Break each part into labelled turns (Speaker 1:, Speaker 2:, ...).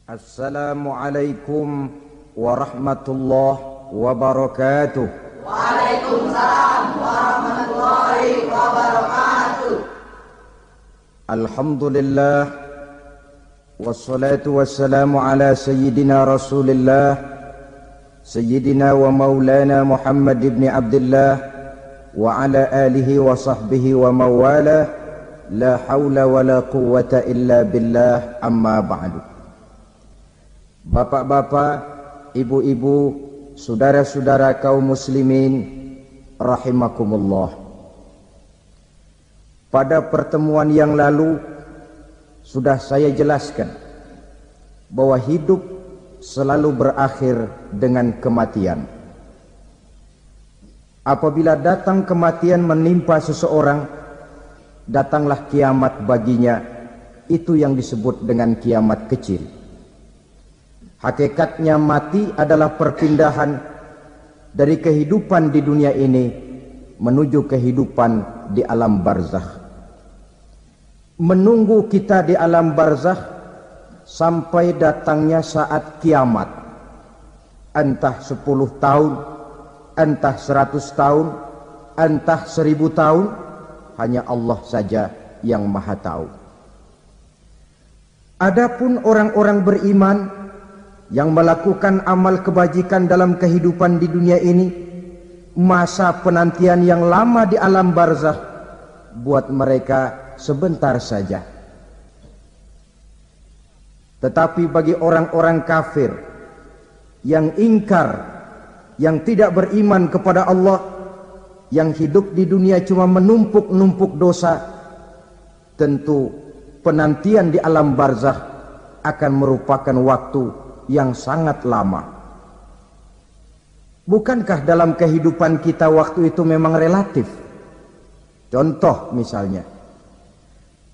Speaker 1: Assalamualaikum warahmatullahi wabarakatuh.
Speaker 2: Waalaikumsalam warahmatullahi wabarakatuh.
Speaker 1: Alhamdulillah wassalatu wassalamu ala sayyidina Rasulillah sayyidina wa maulana Muhammad ibn Abdullah wa ala alihi wa sahbihi wa mawalah. La haula wa la quwwata illa billah, amma ba'du. Bapak-bapak, ibu-ibu, saudara-saudara kaum muslimin rahimakumullah. Pada pertemuan yang lalu sudah saya jelaskan bahwa hidup selalu berakhir dengan kematian. Apabila datang kematian menimpa seseorang, datanglah kiamat baginya. Itu yang disebut dengan kiamat kecil. Hakikatnya mati adalah perpindahan dari kehidupan di dunia ini menuju kehidupan di alam barzakh. Menunggu kita di alam barzakh sampai datangnya saat kiamat. Entah 10 tahun, entah 100 tahun, entah 1000 tahun, hanya Allah saja yang Maha tahu. Adapun orang-orang beriman yang melakukan amal kebajikan dalam kehidupan di dunia ini, masa penantian yang lama di alam barzakh buat mereka sebentar saja. Tetapi bagi orang-orang kafir yang ingkar, yang tidak beriman kepada Allah, yang hidup di dunia cuma menumpuk-numpuk dosa, tentu penantian di alam barzakh akan merupakan waktu yang sangat lama. Bukankah dalam kehidupan kita waktu itu memang relatif? Contoh misalnya,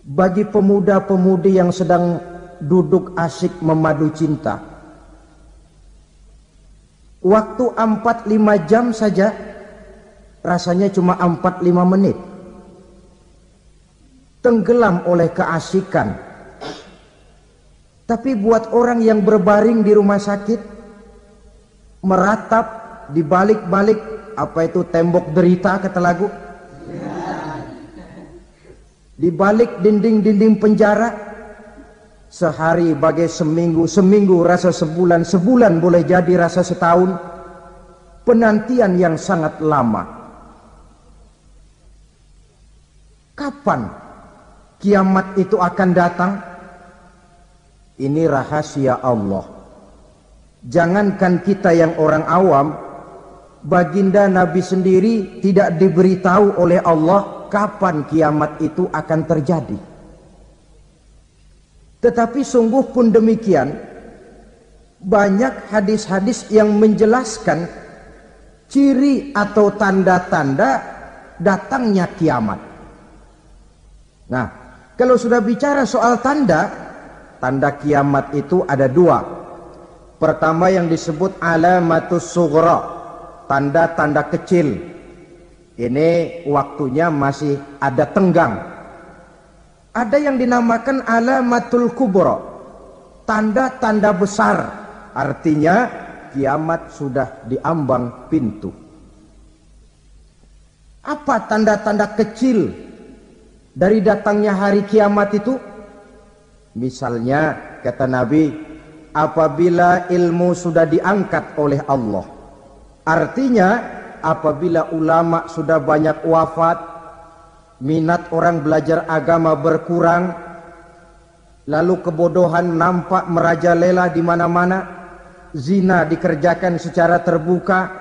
Speaker 1: bagi pemuda-pemudi yang sedang duduk asyik memadu cinta, waktu 4-5 jam saja rasanya cuma 4-5 menit. Tenggelam oleh keasikan. Tapi buat orang yang berbaring di rumah sakit, meratap di balik-balik apa itu tembok derita kata lagu, di balik dinding-dinding penjara, sehari bagai seminggu, seminggu rasa sebulan, sebulan boleh jadi rasa setahun. Penantian yang sangat lama. Kapan kiamat itu akan datang? Ini rahasia Allah. Jangankan kita yang orang awam, baginda Nabi sendiri tidak diberitahu oleh Allah kapan kiamat itu akan terjadi. Tetapi sungguh pun demikian, banyak hadis-hadis yang menjelaskan ciri atau tanda-tanda datangnya kiamat. Nah, kalau sudah bicara soal tanda kiamat itu ada 2. Pertama yang disebut alamatus sughra, tanda-tanda kecil. Ini waktunya masih ada tenggang. Ada yang dinamakan alamatul kubra, tanda-tanda besar. Artinya kiamat sudah diambang pintu. Apa tanda-tanda kecil dari datangnya hari kiamat itu? Misalnya kata Nabi, apabila ilmu sudah diangkat oleh Allah. Artinya apabila ulama sudah banyak wafat, minat orang belajar agama berkurang, lalu kebodohan nampak merajalela di mana-mana, zina dikerjakan secara terbuka,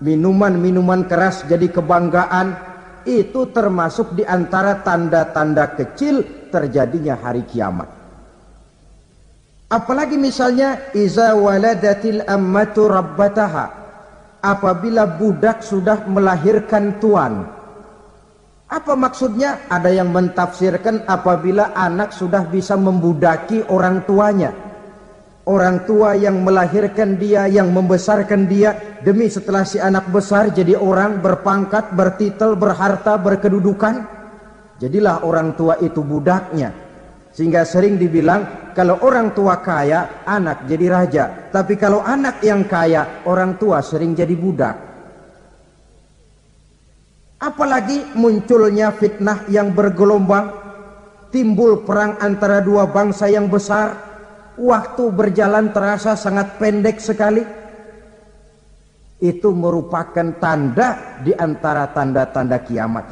Speaker 1: minuman-minuman keras jadi kebanggaan, itu termasuk di antara tanda-tanda kecil terjadinya hari kiamat. Apalagi misalnya iza waladatil ammatu rabbataha, apabila budak sudah melahirkan tuan. Apa maksudnya? Ada yang mentafsirkan apabila anak sudah bisa membudaki orang tuanya. Orang tua yang melahirkan dia, yang membesarkan dia, demi setelah si anak besar jadi orang berpangkat, bertitel, berharta, berkedudukan, jadilah orang tua itu budaknya. Sehingga sering dibilang kalau orang tua kaya, anak jadi raja. Tapi kalau anak yang kaya, orang tua sering jadi budak. Apalagi munculnya fitnah yang bergelombang, timbul perang antara dua bangsa yang besar, waktu berjalan terasa sangat pendek sekali. Itu merupakan tanda di antara tanda-tanda kiamat.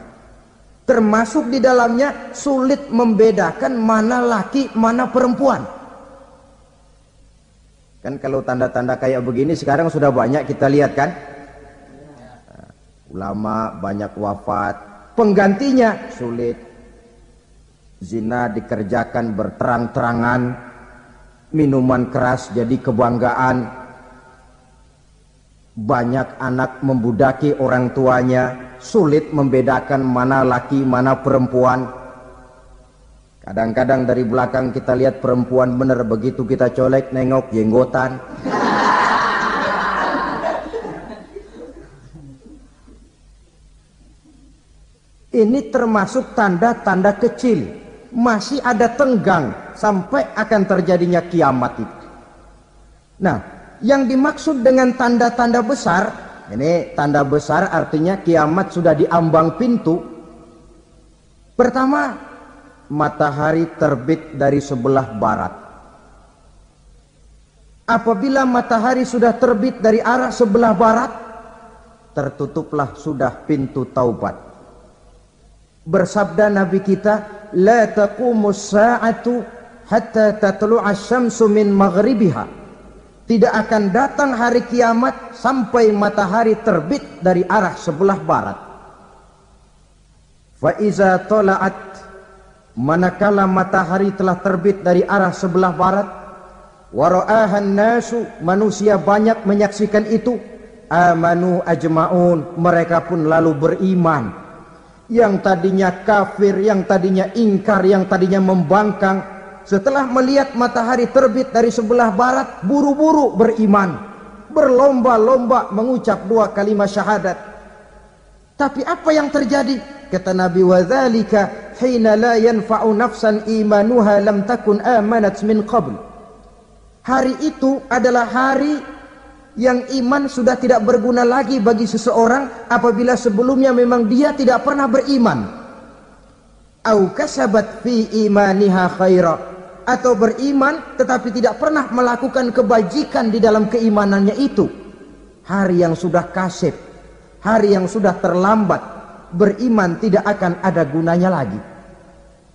Speaker 1: Termasuk di dalamnya sulit membedakan mana laki, mana perempuan. Kan kalau tanda-tanda kayak begini sekarang sudah banyak kita lihat kan. Ulama banyak wafat, penggantinya sulit. Zina dikerjakan berterang-terangan, minuman keras jadi kebanggaan. Banyak anak membudaki orang tuanya, sulit membedakan mana laki mana perempuan. Kadang-kadang dari belakang kita lihat perempuan bener, begitu kita colek nengok jenggotan. Ini termasuk tanda-tanda kecil, masih ada tenggang sampai akan terjadinya kiamat itu. Nah, yang dimaksud dengan tanda-tanda besar, ini tanda besar artinya kiamat sudah diambang pintu. Pertama, matahari terbit dari sebelah barat. Apabila matahari sudah terbit dari arah sebelah barat, tertutuplah sudah pintu taubat. Bersabda Nabi kita, la taqumus sa'atu hatta tatlu'a syamsu min maghribiha. Tidak akan datang hari kiamat sampai matahari terbit dari arah sebelah barat. Fa iza tala'at, manakala matahari telah terbit dari arah sebelah barat, wa ra'ahan nasu, manusia banyak menyaksikan itu, amanu ajma'un, mereka pun lalu beriman. Yang tadinya kafir, yang tadinya ingkar, yang tadinya membangkang, setelah melihat matahari terbit dari sebelah barat, buru-buru beriman, berlomba-lomba mengucap dua kalimat syahadat. Tapi apa yang terjadi? Kata Nabi, wadzalika hina la yanfa'u nafsan imanuha lam takun amanat min qabl. Hari itu adalah hari yang iman sudah tidak berguna lagi bagi seseorang apabila sebelumnya memang dia tidak pernah beriman. Au kasabat fi imaniha khaira, atau beriman tetapi tidak pernah melakukan kebajikan di dalam keimanannya itu. Hari yang sudah kasib, hari yang sudah terlambat, beriman tidak akan ada gunanya lagi.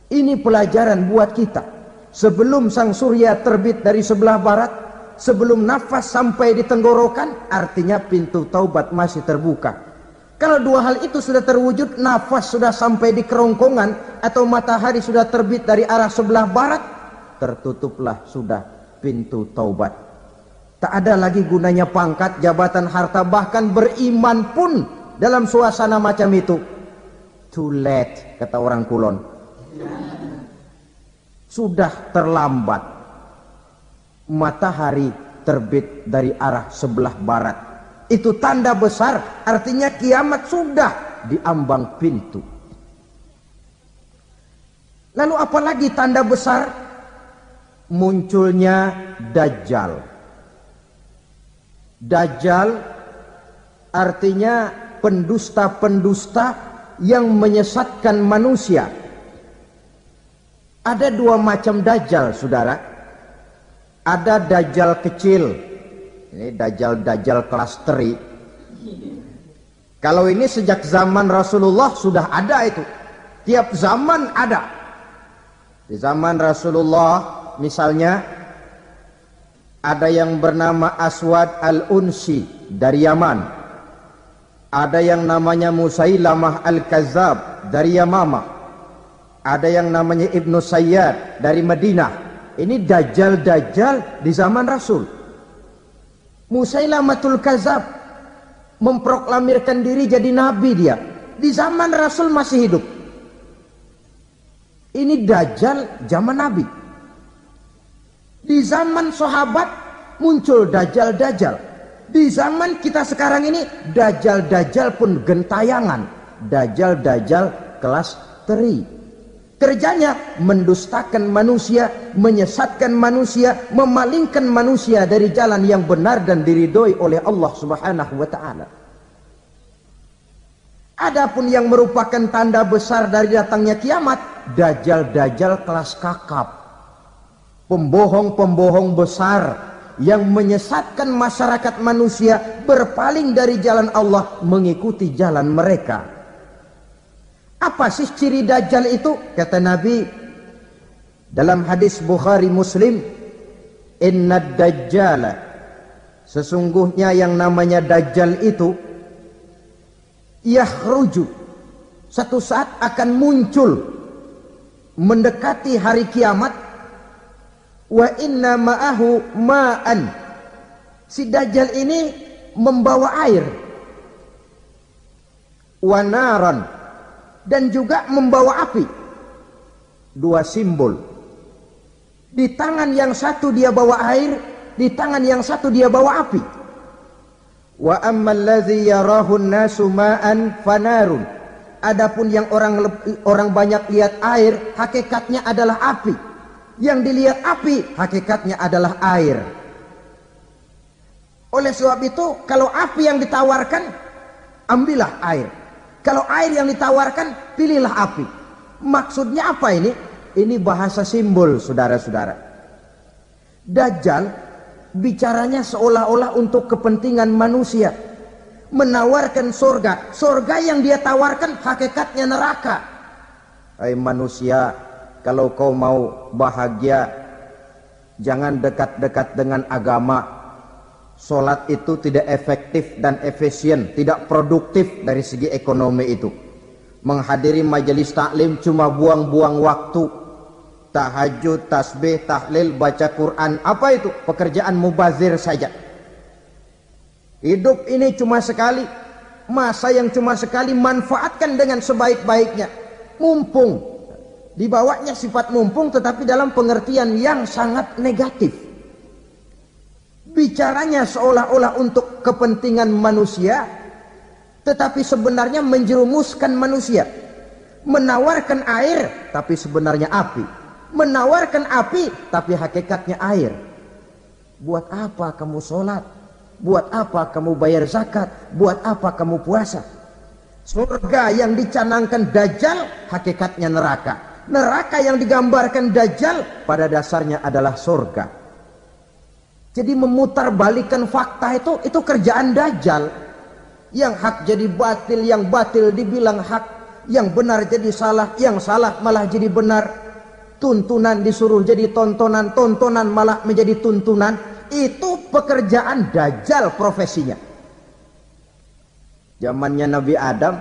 Speaker 1: Ini pelajaran buat kita. Sebelum sang surya terbit dari sebelah barat, sebelum nafas sampai di tenggorokan, artinya pintu taubat masih terbuka. Kalau dua hal itu sudah terwujud, nafas sudah sampai di kerongkongan atau matahari sudah terbit dari arah sebelah barat, tertutuplah sudah pintu taubat. Tak ada lagi gunanya pangkat, jabatan, harta, bahkan beriman pun dalam suasana macam itu. Too late, kata orang Kulon. Sudah terlambat. Matahari terbit dari arah sebelah barat. Itu tanda besar, artinya kiamat sudah diambang pintu. Lalu apalagi tanda besar? Munculnya Dajjal. Dajjal artinya pendusta-pendusta yang menyesatkan manusia. Ada dua macam Dajjal, saudara. Ada Dajjal kecil, ini Dajjal kelas teri. Kalau ini sejak zaman Rasulullah sudah ada itu. Tiap zaman ada. Di zaman Rasulullah misalnya ada yang bernama Aswad al-Unsi dari Yaman. Ada yang namanya Musailamah al-Kazzab dari Yamama. Ada yang namanya Ibnu Sayyad dari Madinah. Ini Dajjal-Dajjal di zaman Rasul. Musailamatul Kazzab memproklamirkan diri jadi nabi dia. Di zaman Rasul masih hidup. Ini Dajjal zaman Nabi. Di zaman sahabat muncul Dajjal-Dajjal. Di zaman kita sekarang ini Dajjal-Dajjal pun gentayangan. Dajjal-Dajjal kelas teri. Kerjanya mendustakan manusia, menyesatkan manusia, memalingkan manusia dari jalan yang benar dan diridhoi oleh Allah Subhanahu wa taala. Adapun yang merupakan tanda besar dari datangnya kiamat, dajjal-dajjal kelas kakap, pembohong-pembohong besar yang menyesatkan masyarakat manusia berpaling dari jalan Allah mengikuti jalan mereka. Apa sih ciri dajjal itu? Kata Nabi dalam hadis Bukhari Muslim, innad dajjala, sesungguhnya yang namanya dajjal itu yakhruju, satu saat akan muncul mendekati hari kiamat, wa inna ma'ahu ma'an, si dajjal ini membawa air, wa naran, dan juga membawa api. Dua simbol. Di tangan yang satu dia bawa air, di tangan yang satu dia bawa api. Wa ammal ladzi yarahu an-nasu ma'an fanarun. Adapun yang orang banyak lihat air, hakikatnya adalah api. Yang dilihat api, hakikatnya adalah air. Oleh sebab itu, kalau api yang ditawarkan, ambillah air. Kalau air yang ditawarkan, pilihlah api. Maksudnya apa ini? Ini bahasa simbol, saudara-saudara. Dajjal bicaranya seolah-olah untuk kepentingan manusia, menawarkan surga. Surga yang dia tawarkan hakikatnya neraka. Hai manusia, kalau kau mau bahagia, jangan dekat-dekat dengan agama. Solat itu tidak efektif dan efisien, tidak produktif dari segi ekonomi itu. Menghadiri majelis taklim cuma buang-buang waktu. Tahajud, tasbih, tahlil, baca Quran, apa itu? Pekerjaan mubazir saja. Hidup ini cuma sekali, masa yang cuma sekali, manfaatkan dengan sebaik-baiknya. Mumpung, dibawanya sifat mumpung tetapi dalam pengertian yang sangat negatif. Bicaranya seolah-olah untuk kepentingan manusia, tetapi sebenarnya menjerumuskan manusia. Menawarkan air, tapi sebenarnya api. Menawarkan api, tapi hakikatnya air. Buat apa kamu sholat? Buat apa kamu bayar zakat? Buat apa kamu puasa? Surga yang dicanangkan Dajjal, hakikatnya neraka. Neraka yang digambarkan Dajjal, pada dasarnya adalah surga. Jadi memutarbalikkan fakta itu kerjaan Dajjal. Yang hak jadi batil, yang batil dibilang hak, yang benar jadi salah, yang salah malah jadi benar. Tuntunan disuruh jadi tontonan, tontonan malah menjadi tuntunan. Itu pekerjaan Dajjal profesinya. Zamannya Nabi Adam,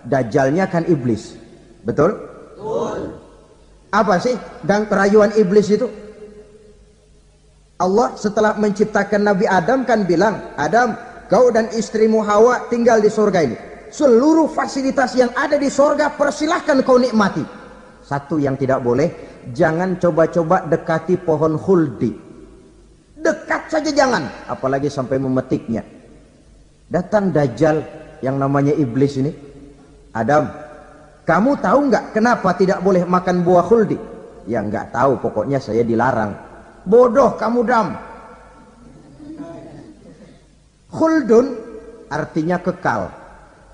Speaker 1: Dajjalnya kan iblis. Betul? Betul. Apa sih dan kerayuan iblis itu? Allah setelah menciptakan Nabi Adam kan bilang, Adam, kau dan istrimu Hawa tinggal di surga ini. Seluruh fasilitas yang ada di surga persilahkan kau nikmati. Satu yang tidak boleh, jangan coba-coba dekati pohon khuldi. Dekat saja jangan, apalagi sampai memetiknya. Datang Dajjal yang namanya iblis ini. Adam, kamu tahu nggak kenapa tidak boleh makan buah khuldi? Ya nggak tahu, pokoknya saya dilarang. Bodoh kamu Dam. Khuldun artinya kekal.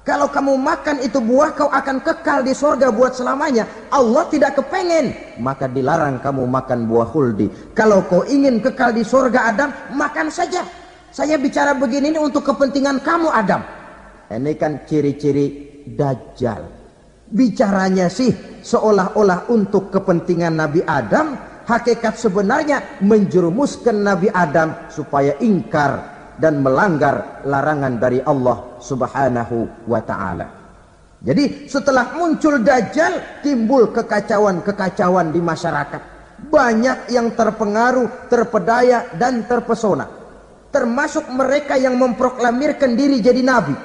Speaker 1: Kalau kamu makan itu buah, kau akan kekal di surga buat selamanya. Allah tidak kepengen, maka dilarang kamu makan buah khuldi. Kalau kau ingin kekal di surga Adam, makan saja. Saya bicara begini ini untuk kepentingan kamu Adam. Ini kan ciri-ciri Dajjal. Bicaranya sih seolah-olah untuk kepentingan Nabi Adam, hakikat sebenarnya menjerumuskan Nabi Adam supaya ingkar dan melanggar larangan dari Allah Subhanahu wa ta'ala. Jadi setelah muncul Dajjal, timbul kekacauan-kekacauan di masyarakat. Banyak yang terpengaruh, terpedaya dan terpesona. Termasuk mereka yang memproklamirkan diri jadi nabi.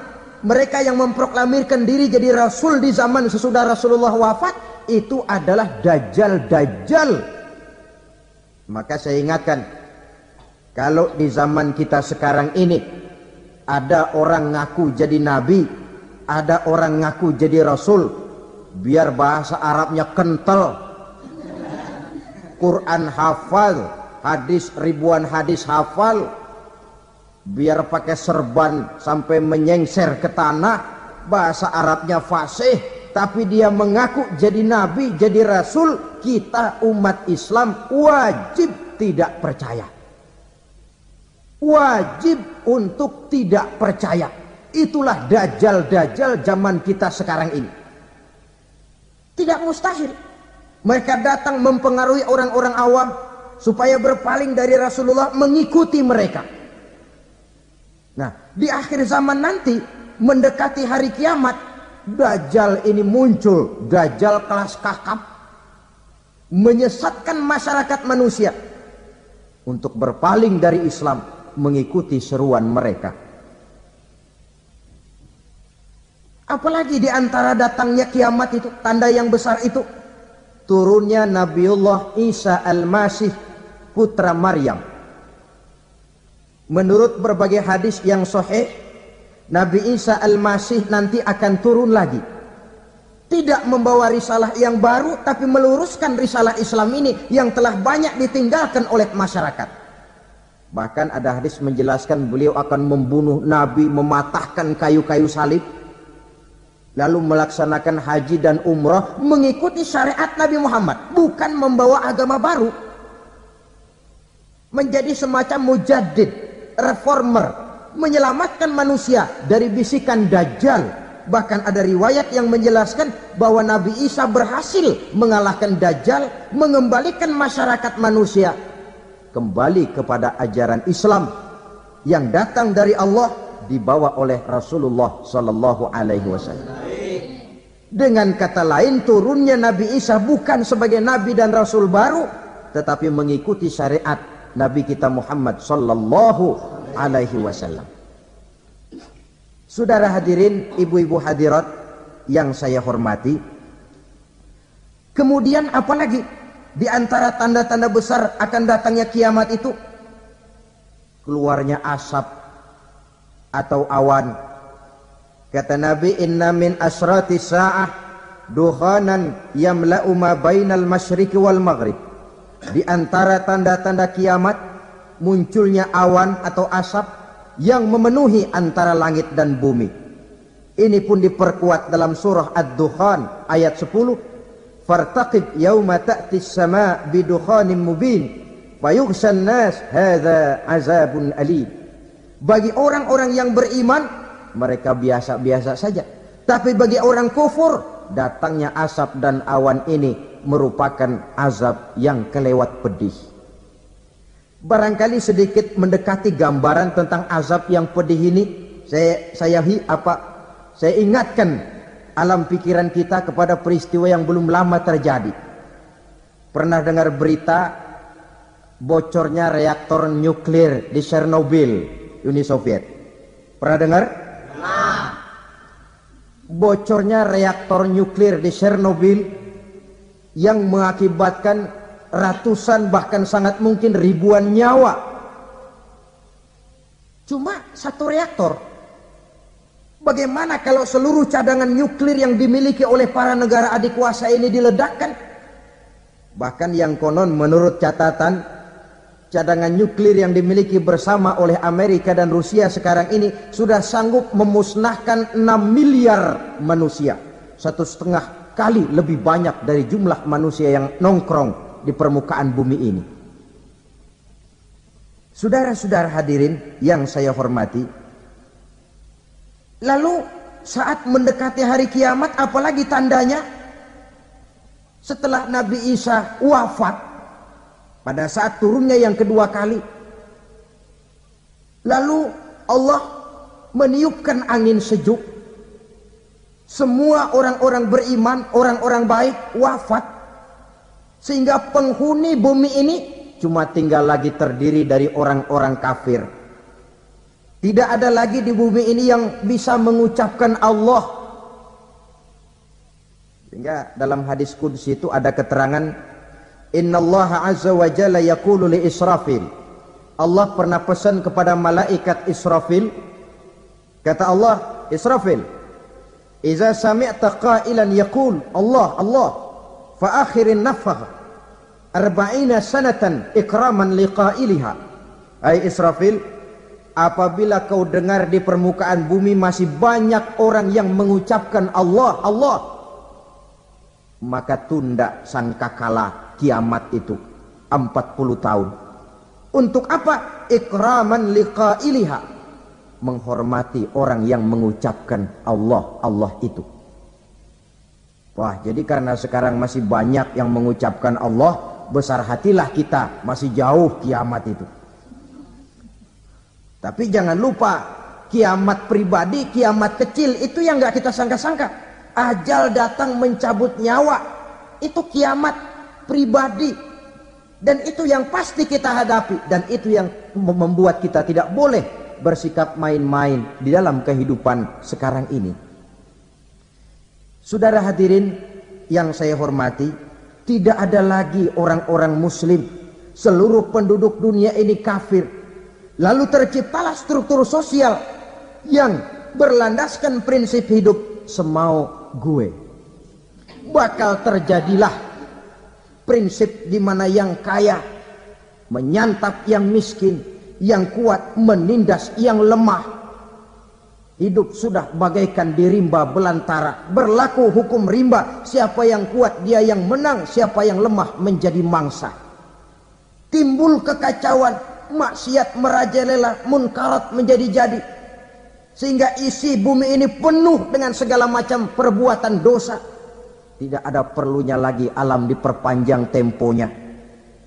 Speaker 1: Mereka yang memproklamirkan diri jadi rasul di zaman sesudah Rasulullah wafat, itu adalah Dajjal-Dajjal. Maka saya ingatkan, kalau di zaman kita sekarang ini ada orang ngaku jadi nabi, ada orang ngaku jadi rasul, biar bahasa Arabnya kental, Quran hafal, hadis ribuan hadis hafal, biar pakai serban sampai menyengser ke tanah, bahasa Arabnya fasih, tapi dia mengaku jadi nabi, jadi rasul, kita umat Islam wajib tidak percaya. Wajib untuk tidak percaya. Itulah dajjal-dajjal zaman kita sekarang ini. Tidak mustahil mereka datang mempengaruhi orang-orang awam supaya berpaling dari Rasulullah, mengikuti mereka. Nah, di akhir zaman nanti, mendekati hari kiamat, dajjal ini muncul, dajjal kelas kakap, menyesatkan masyarakat manusia untuk berpaling dari Islam, mengikuti seruan mereka. Apalagi di antara datangnya kiamat itu, tanda yang besar itu, turunnya Nabiullah Isa Al-Masih, putra Maryam. Menurut berbagai hadis yang sahih, Nabi Isa Al-Masih nanti akan turun lagi. Tidak membawa risalah yang baru, tapi meluruskan risalah Islam ini yang telah banyak ditinggalkan oleh masyarakat. Bahkan ada hadis menjelaskan beliau akan membunuh Nabi, mematahkan kayu-kayu salib, lalu melaksanakan haji dan umrah mengikuti syariat Nabi Muhammad, bukan membawa agama baru. Menjadi semacam mujaddid, reformer, menyelamatkan manusia dari bisikan dajjal. Bahkan ada riwayat yang menjelaskan bahwa Nabi Isa berhasil mengalahkan dajjal, mengembalikan masyarakat manusia kembali kepada ajaran Islam yang datang dari Allah, dibawa oleh Rasulullah sallallahu alaihi wasallam. Dengan kata lain, turunnya Nabi Isa bukan sebagai nabi dan rasul baru, tetapi mengikuti syariat Nabi kita Muhammad sallallahu alaihi wasallam. Saudara hadirin, ibu-ibu hadirat yang saya hormati, kemudian apalagi di antara tanda-tanda besar akan datangnya kiamat itu? Keluarnya asap atau awan. Kata Nabi, inna min asrati sa'ah dukhanan yamla'u ma bainal masyriqi wal maghrib. Di antara tanda-tanda kiamat, munculnya awan atau asap yang memenuhi antara langit dan bumi. Ini pun diperkuat dalam surah Ad-Dukhan ayat 10. Fartaqib yawma ta'tis sama' bidukhanin mubin fayughshan nas hadza azabun alim. Bagi orang-orang yang beriman, mereka biasa-biasa saja. Tapi bagi orang kufur, datangnya asap dan awan ini merupakan azab yang kelewat pedih. Barangkali sedikit mendekati gambaran tentang azab yang pedih ini, saya ingatkan alam pikiran kita kepada peristiwa yang belum lama terjadi. Pernah dengar berita bocornya reaktor nuklir di Chernobyl, Uni Soviet? Pernah dengar? Bocornya reaktor nuklir di Chernobyl yang mengakibatkan ratusan bahkan sangat mungkin ribuan nyawa. Cuma satu reaktor. Bagaimana kalau seluruh cadangan nuklir yang dimiliki oleh para negara adik kuasa ini diledakkan? Bahkan yang konon menurut catatan, cadangan nuklir yang dimiliki bersama oleh Amerika dan Rusia sekarang ini sudah sanggup memusnahkan 6 miliar manusia. 1,5 kali lebih banyak dari jumlah manusia yang nongkrong di permukaan bumi ini. Saudara-saudara hadirin yang saya hormati, lalu saat mendekati hari kiamat, apalagi tandanya? Setelah Nabi Isa wafat, pada saat turunnya yang kedua kali, lalu Allah meniupkan angin sejuk. Semua orang-orang beriman, orang-orang baik wafat, sehingga penghuni bumi ini cuma tinggal lagi terdiri dari orang-orang kafir. Tidak ada lagi di bumi ini yang bisa mengucapkan Allah. Sehingga dalam hadis qudsi itu ada keterangan, innallaha azza wa jalla yaqulu li Israfil. Allah pernah pesan kepada malaikat Israfil. Kata Allah, Israfil, iza sami'ta qailan yaqul Allah Allah fa akhirin nafakh. arba'ina sanatan ikraman liqailiha. Hai Israfil, apabila kau dengar di permukaan bumi masih banyak orang yang mengucapkan Allah, Allah, maka tunda sangkakala kiamat itu 40 tahun. Untuk apa? Ikraman liqailiha, menghormati orang yang mengucapkan Allah, Allah itu. Wah, jadi karena sekarang masih banyak yang mengucapkan Allah, besar hatilah kita, masih jauh kiamat itu. Tapi jangan lupa, kiamat pribadi, kiamat kecil itu yang gak kita sangka-sangka. Ajal datang mencabut nyawa, itu kiamat pribadi. Dan itu yang pasti kita hadapi. Dan itu yang membuat kita tidak boleh bersikap main-main di dalam kehidupan sekarang ini. Saudara hadirin yang saya hormati, tidak ada lagi orang-orang muslim. Seluruh penduduk dunia ini kafir. Lalu terciptalah struktur sosial yang berlandaskan prinsip hidup semau gue. Bakal terjadilah prinsip di mana yang kaya menyantap yang miskin, yang kuat menindas yang lemah. Hidup sudah bagaikan di rimba belantara. Berlaku hukum rimba, siapa yang kuat dia yang menang, siapa yang lemah menjadi mangsa. Timbul kekacauan, maksiat merajalela, munkarat menjadi-jadi, sehingga isi bumi ini penuh dengan segala macam perbuatan dosa. Tidak ada perlunya lagi alam diperpanjang temponya.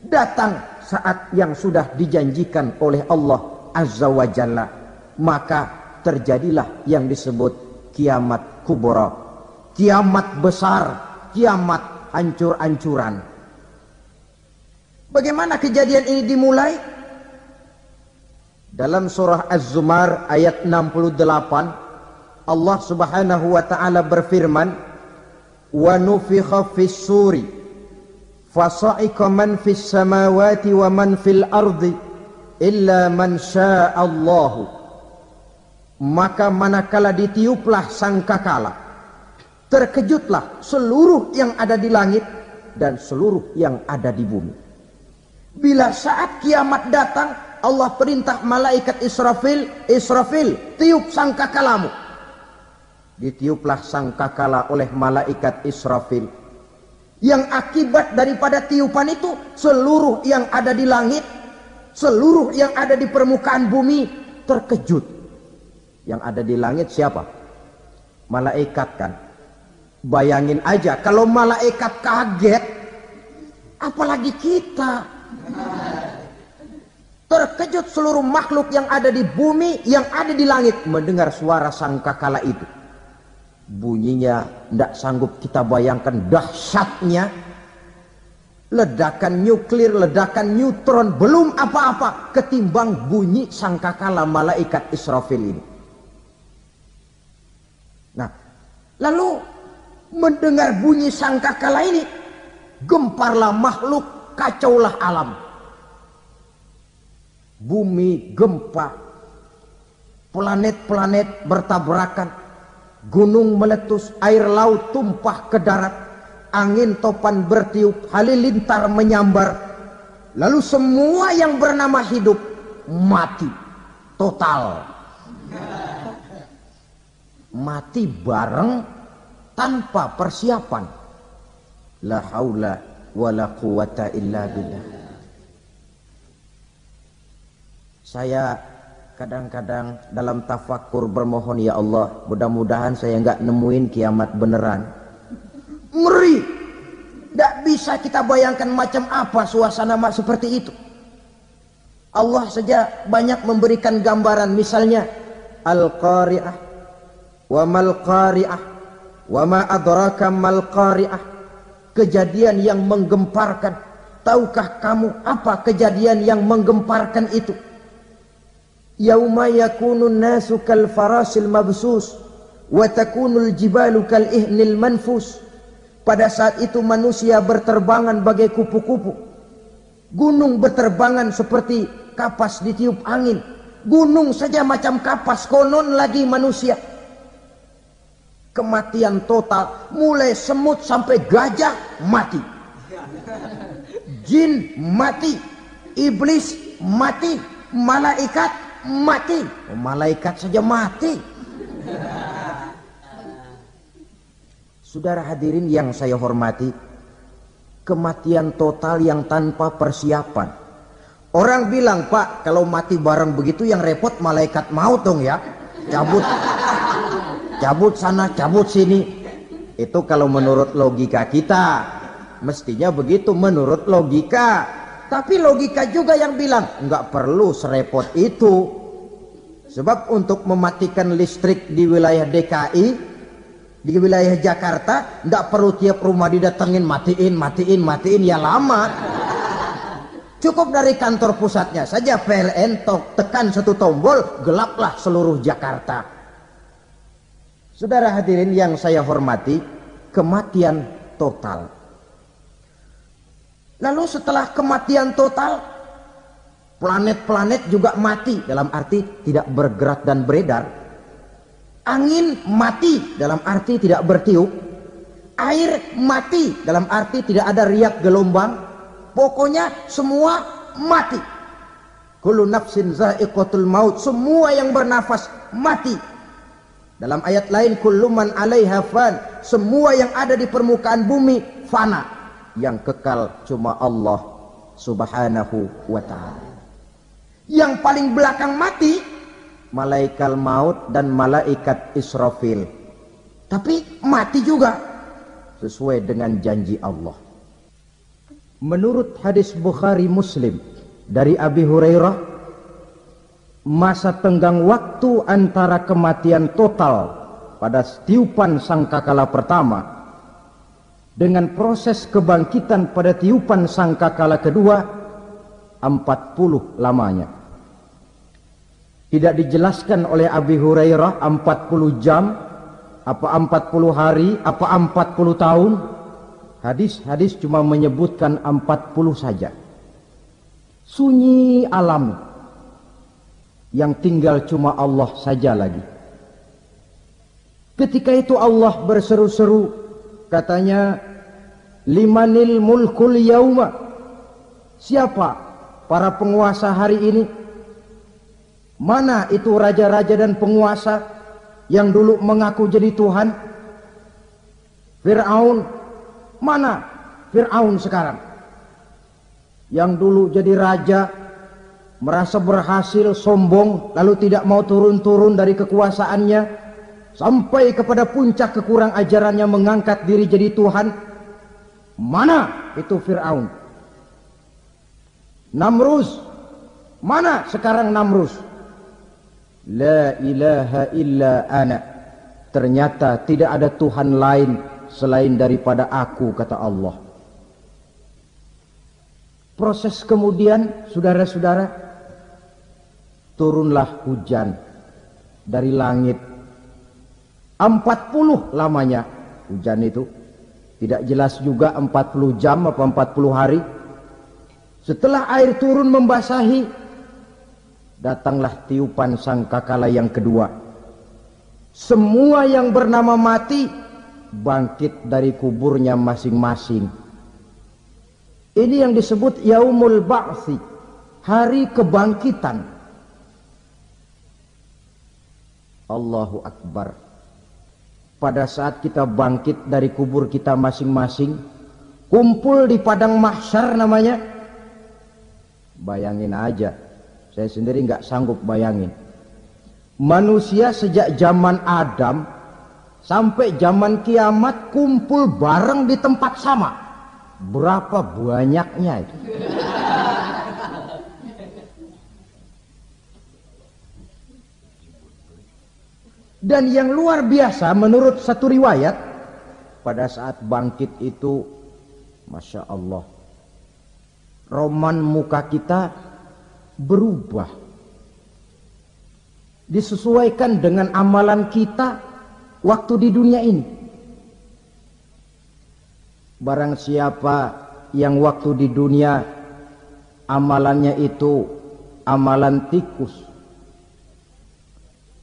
Speaker 1: Datang saat yang sudah dijanjikan oleh Allah Azza wa Jalla, maka terjadilah yang disebut kiamat kubra, kiamat besar, kiamat hancur-hancuran. Bagaimana kejadian ini dimulai? Dalam surah Az-Zumar ayat 68, Allah Subhanahu wa taala berfirman, "Wa nufikha fis suri fasa'iqa man fis samawati wa man fil ardi illa man syaa Allah." Maka manakala ditiuplah sangkakala, terkejutlah seluruh yang ada di langit dan seluruh yang ada di bumi. Bila saat kiamat datang, Allah perintah malaikat Israfil, Israfil, tiup sangkakalamu. Ditiuplah sangkakala oleh malaikat Israfil. Yang akibat daripada tiupan itu, seluruh yang ada di langit, seluruh yang ada di permukaan bumi terkejut. Yang ada di langit siapa? Malaikat kan. Bayangin aja kalau malaikat kaget, apalagi kita. Terkejut seluruh makhluk yang ada di bumi, yang ada di langit mendengar suara sangkakala itu. Bunyinya tidak sanggup kita bayangkan dahsyatnya. Ledakan nuklir, ledakan neutron, belum apa-apa ketimbang bunyi sangkakala malaikat Israfil ini. Nah, lalu mendengar bunyi sangkakala ini, gemparlah makhluk, kacaulah alam. Bumi gempa, planet-planet bertabrakan, gunung meletus, air laut tumpah ke darat, angin topan bertiup, halilintar menyambar. Lalu semua yang bernama hidup mati total. Mati bareng tanpa persiapan. La haula wala quwata illa billah. Saya kadang-kadang dalam tafakur bermohon, ya Allah, mudah-mudahan saya nggak nemuin kiamat beneran. Ngeri. Tidak bisa kita bayangkan macam apa suasana seperti itu. Allah saja banyak memberikan gambaran, misalnya Al-Qari'ah, wa mal qari'ah, wa ma adraka mal qari'ah. Kejadian yang menggemparkan. Tahukah kamu apa kejadian yang menggemparkan itu? Yauma yakunun nasu kal farasil mabsus wa takunul jibalu kal ihnil manfus. Pada saat itu manusia berterbangan bagai kupu-kupu. Gunung berterbangan seperti kapas ditiup angin. Gunung saja macam kapas, konon lagi manusia. Kematian total, mulai semut sampai gajah mati. jin mati, iblis mati, malaikat mati. Oh, malaikat saja mati. Saudara hadirin yang saya hormati, kematian total yang tanpa persiapan. Orang bilang, Pak, kalau mati bareng begitu yang repot malaikat maut dong ya. Cabut sana, cabut sini. Itu kalau menurut logika kita. Mestinya begitu menurut logika. Tapi logika juga yang bilang, nggak perlu serepot itu. Sebab untuk mematikan listrik di wilayah DKI, di wilayah Jakarta, nggak perlu tiap rumah didatengin, matiin, ya lama. Cukup dari kantor pusatnya saja PLN tekan satu tombol, gelaplah seluruh Jakarta. Saudara hadirin yang saya hormati, kematian total. Lalu setelah kematian total, planet-planet juga mati, dalam arti tidak bergerak dan beredar. Angin mati, dalam arti tidak bertiup. Air mati, dalam arti tidak ada riak gelombang. Pokoknya semua mati. Kullu nafsin za'iqatul maut, semua yang bernafas mati. Dalam ayat lain, kullu man 'alaiha fan, semua yang ada di permukaan bumi fana. Yang kekal cuma Allah Subhanahu wa ta'ala. Yang paling belakang mati malaikat maut dan malaikat Israfil. Tapi mati juga sesuai dengan janji Allah. Menurut hadis Bukhari Muslim dari Abi Hurairah, masa tenggang waktu antara kematian total pada tiupan sangkakala pertama dengan proses kebangkitan pada tiupan sangkakala kedua 40 lamanya. Tidak dijelaskan oleh Abi Hurairah 40 jam, apa 40 hari, apa 40 tahun. Hadis-hadis cuma menyebutkan 40 saja. Sunyi alam, yang tinggal cuma Allah saja lagi. Ketika itu Allah berseru-seru, katanya, limanil mulkul yauma, siapa para penguasa hari ini? Mana itu raja-raja dan penguasa yang dulu mengaku jadi Tuhan? Fir'aun. Mana Fir'aun sekarang? Yang dulu jadi raja, merasa berhasil, sombong, lalu tidak mau turun-turun dari kekuasaannya, sampai kepada puncak kekurang ajarannya mengangkat diri jadi Tuhan. Mana itu Fir'aun? Namrus. Mana sekarang Namrus? La ilaha illa ana. Ternyata tidak ada Tuhan lain selain daripada aku, kata Allah. Proses kemudian, saudara-saudara, turunlah hujan dari langit. 40 lamanya hujan itu. Tidak jelas juga 40 jam apa 40 hari. Setelah air turun membasahi, datanglah tiupan sangkakala yang kedua. Semua yang bernama mati bangkit dari kuburnya masing-masing. Ini yang disebut Yaumul Ba'thi, hari kebangkitan. Allahu Akbar. Pada saat kita bangkit dari kubur kita masing-masing, kumpul di padang mahsyar namanya. Bayangin aja, saya sendiri nggak sanggup bayangin. Manusia sejak zaman Adam sampai zaman kiamat kumpul bareng di tempat sama. Berapa banyaknya itu? Dan yang luar biasa menurut satu riwayat, pada saat bangkit itu, Masya Allah, roman muka kita berubah, disesuaikan dengan amalan kita waktu di dunia ini. Barang siapa yang waktu di dunia amalannya itu amalan tikus,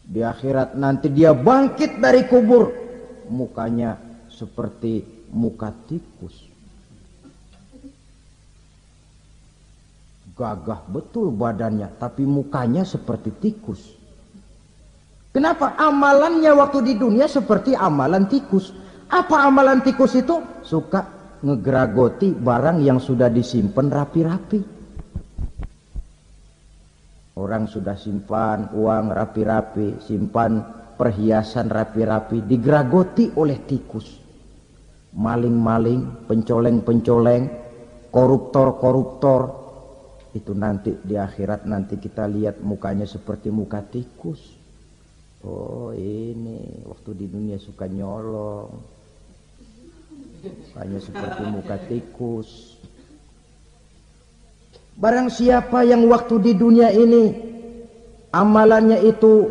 Speaker 1: di akhirat nanti dia bangkit dari kubur, mukanya seperti muka tikus. Gagah betul badannya, tapi mukanya seperti tikus. Kenapa? Amalannya waktu di dunia seperti amalan tikus. Apa amalan tikus itu? Suka ngegeragoti barang yang sudah disimpan rapi-rapi. Orang sudah simpan uang rapi-rapi, simpan perhiasan rapi-rapi, digeragoti oleh tikus. Maling-maling, pencoleng-pencoleng, koruptor-koruptor, itu nanti di akhirat nanti kita lihat mukanya seperti muka tikus. Oh ini waktu di dunia suka nyolong, mukanya seperti muka tikus. Barang siapa yang waktu di dunia ini amalannya itu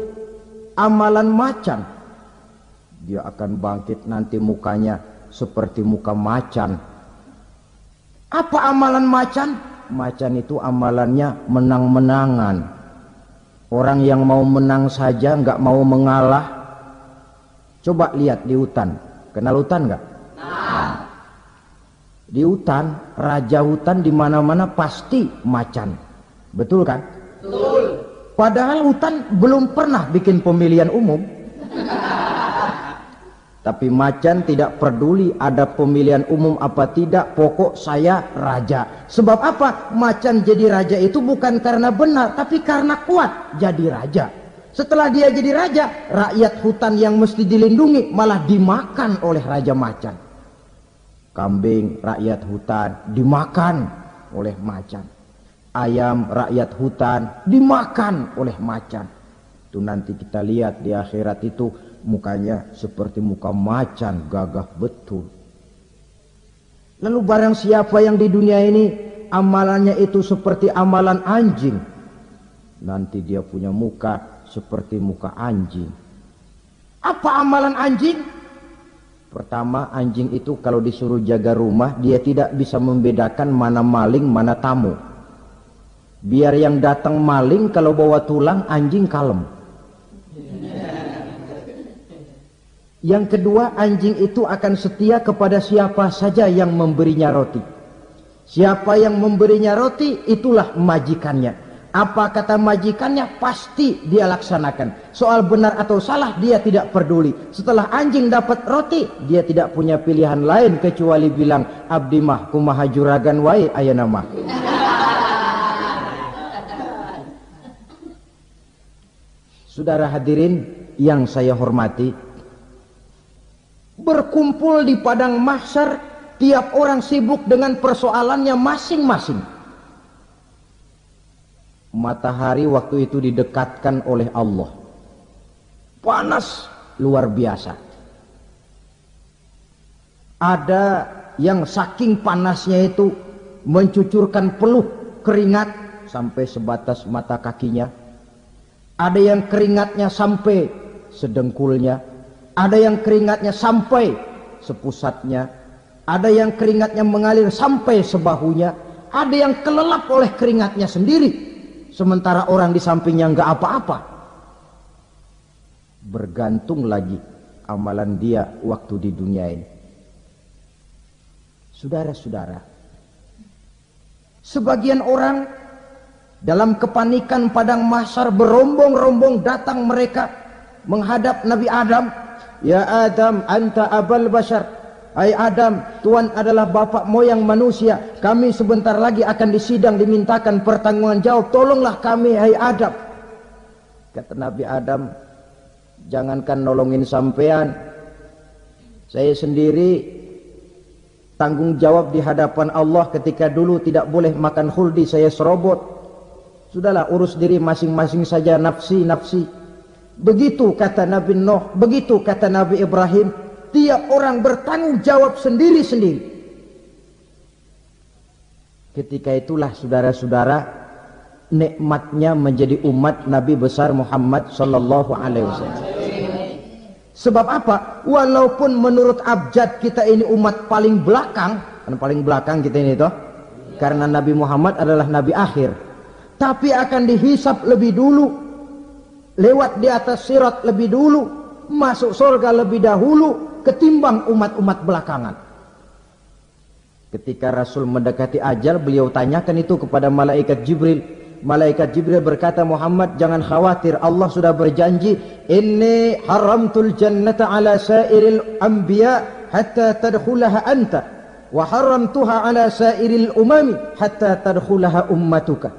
Speaker 1: amalan macan, dia akan bangkit nanti mukanya seperti muka macan. Apa amalan macan? Macan itu amalannya menang-menangan. Orang yang mau menang saja nggak mau mengalah. Coba lihat di hutan. Kenal hutan nggak? Nah. Di hutan, raja hutan di mana-mana pasti macan. Betul kan?
Speaker 2: Betul.
Speaker 1: Padahal hutan belum pernah bikin pemilihan umum. Tapi macan tidak peduli ada pemilihan umum apa tidak, pokok saya raja. Sebab apa? Macan jadi raja itu bukan karena benar, tapi karena kuat jadi raja. Setelah dia jadi raja, rakyat hutan yang mesti dilindungi malah dimakan oleh raja macan. Kambing rakyat hutan dimakan oleh macan. Ayam rakyat hutan dimakan oleh macan. Itu nanti kita lihat di akhirat itu mukanya seperti muka macan, gagah betul. Lalu barang siapa yang di dunia ini amalannya itu seperti amalan anjing, nanti dia punya muka seperti muka anjing. Apa amalan anjing? Pertama, anjing itu kalau disuruh jaga rumah, dia tidak bisa membedakan mana maling, mana tamu. Biar yang datang maling, kalau bawa tulang, anjing kalem. Yang kedua, anjing itu akan setia kepada siapa saja yang memberinya roti. Siapa yang memberinya roti, itulah majikannya. Apa kata majikannya, pasti dia laksanakan. Soal benar atau salah, dia tidak peduli. Setelah anjing dapat roti, dia tidak punya pilihan lain kecuali bilang, abdi mah kumaha juragan wae ayeuna mah. Saudara hadirin yang saya hormati, berkumpul di padang mahsyar, tiap orang sibuk dengan persoalannya masing-masing. Matahari waktu itu didekatkan oleh Allah, panas luar biasa. Ada yang saking panasnya itu mencucurkan peluh keringat sampai sebatas mata kakinya. Ada yang keringatnya sampai sedengkulnya, ada yang keringatnya sampai sepusatnya, ada yang keringatnya mengalir sampai sebahunya, ada yang kelelap oleh keringatnya sendiri. Sementara orang di sampingnya nggak apa-apa. Bergantung lagi amalan dia waktu di dunia ini. Saudara-saudara, sebagian orang dalam kepanikan padang mahsyar berombong-rombong datang mereka menghadap Nabi Adam. Ya Adam, anta abal bashar. Hai Adam, Tuhan adalah bapak moyang manusia. Kami sebentar lagi akan disidang, dimintakan pertanggungan jawab. Tolonglah kami, hai Adam. Kata Nabi Adam, jangankan nolongin sampean, saya sendiri tanggung jawab di hadapan Allah ketika dulu tidak boleh makan khuldi, saya serobot. Sudahlah, urus diri masing-masing saja, nafsi, nafsi. Begitu kata Nabi Nuh, begitu kata Nabi Ibrahim. Tiap orang bertanggung jawab sendiri-sendiri. Ketika itulah saudara-saudara, nikmatnya menjadi umat Nabi besar Muhammad sallallahu alaihi wasallam. Sebab apa? Walaupun menurut abjad kita ini umat paling belakang, kan paling belakang kita ini toh, karena Nabi Muhammad adalah nabi akhir, tapi akan dihisap lebih dulu, lewat di atas sirat lebih dulu, masuk surga lebih dahulu ketimbang umat-umat belakangan. Ketika Rasul mendekati ajal, beliau tanyakan itu kepada malaikat Jibril. Malaikat Jibril berkata, Muhammad, jangan khawatir, Allah sudah berjanji, inni haramtul jannata ala sairil anbiya hatta tadkhulaha anta, wa haramtuha ala sairil umami hatta tadkhulaha ummatuka.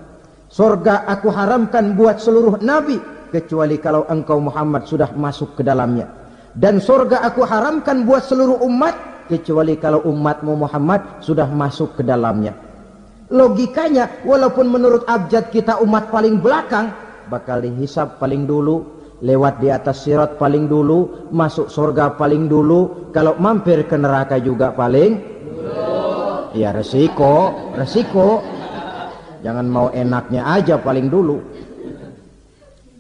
Speaker 1: Surga aku haramkan buat seluruh nabi kecuali kalau engkau Muhammad sudah masuk ke dalamnya. Dan surga aku haramkan buat seluruh umat kecuali kalau umatmu Muhammad sudah masuk ke dalamnya. Logikanya, walaupun menurut abjad kita umat paling belakang, bakal dihisab paling dulu, lewat di atas sirat paling dulu, masuk surga paling dulu, kalau mampir ke neraka juga paling dulu. Ya resiko. Jangan mau enaknya aja paling dulu.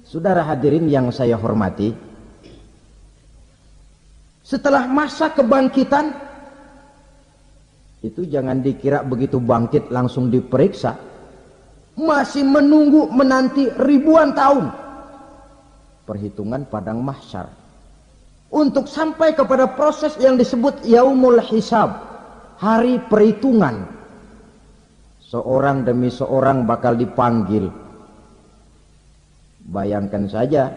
Speaker 1: Saudara hadirin yang saya hormati, setelah masa kebangkitan itu jangan dikira begitu bangkit langsung diperiksa, masih menunggu menanti ribuan tahun perhitungan padang mahsyar untuk sampai kepada proses yang disebut yaumul hisab, hari perhitungan. Seorang demi seorang bakal dipanggil. Bayangkan saja,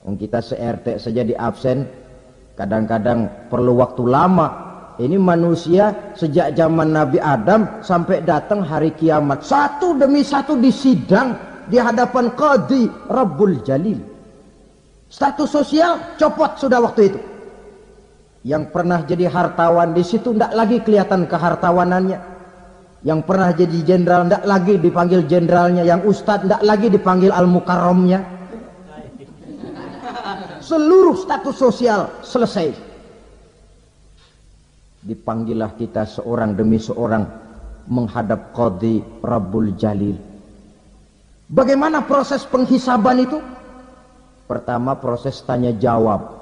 Speaker 1: kita se-RT saja di absen kadang-kadang perlu waktu lama. Ini manusia sejak zaman Nabi Adam sampai datang hari kiamat, satu demi satu disidang di hadapan Qadhi Rabbul Jalil. Status sosial copot sudah waktu itu. Yang pernah jadi hartawan di situ tidak lagi kelihatan kehartawanannya. Yang pernah jadi jenderal tidak lagi dipanggil jenderalnya. Yang ustadz tidak lagi dipanggil al-mukarramnya. Seluruh status sosial selesai. Dipanggillah kita seorang demi seorang menghadap Qadhi Rabbul Jalil. Bagaimana proses penghisaban itu? Pertama, proses tanya jawab.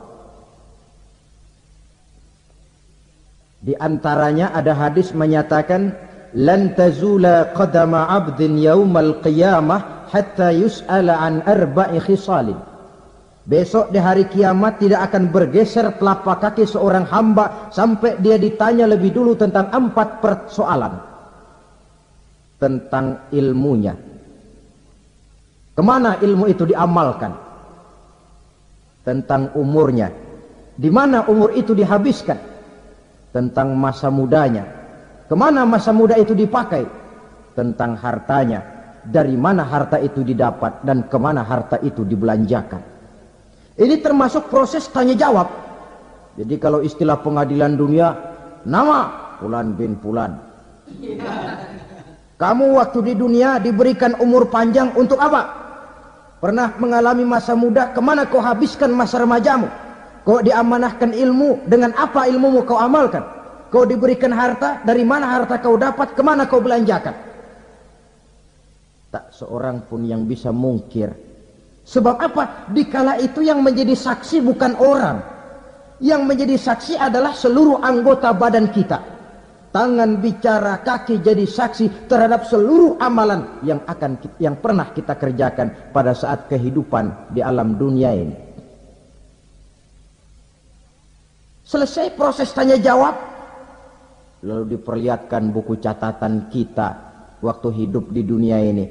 Speaker 1: Di antaranya ada hadis menyatakan, lan tazula qadama 'abdin yaumal qiyamah hatta yus'ala an arba'i khisalin. Besok di hari kiamat tidak akan bergeser telapak kaki seorang hamba sampai dia ditanya lebih dulu tentang 4 persoalan. Tentang ilmunya. Kemana ilmu itu diamalkan? Tentang umurnya. Di mana umur itu dihabiskan? Tentang masa mudanya. Kemana masa muda itu dipakai? Tentang hartanya. Dari mana harta itu didapat dan kemana harta itu dibelanjakan? Ini termasuk proses tanya jawab. Jadi kalau istilah pengadilan dunia, nama Fulan bin Fulan. Kamu waktu di dunia diberikan umur panjang untuk apa? Pernah mengalami masa muda, kemana kau habiskan masa remajamu? Kau diamanahkan ilmu, dengan apa ilmumu kau amalkan? Kau diberikan harta, dari mana harta kau dapat, kemana kau belanjakan? Tak seorang pun yang bisa mungkir. Sebab apa? Dikala itu yang menjadi saksi bukan orang. Yang menjadi saksi adalah seluruh anggota badan kita. Tangan bicara, kaki jadi saksi terhadap seluruh amalan yang pernah kita kerjakan pada saat kehidupan di alam dunia ini. Selesai proses tanya jawab, lalu diperlihatkan buku catatan kita waktu hidup di dunia ini.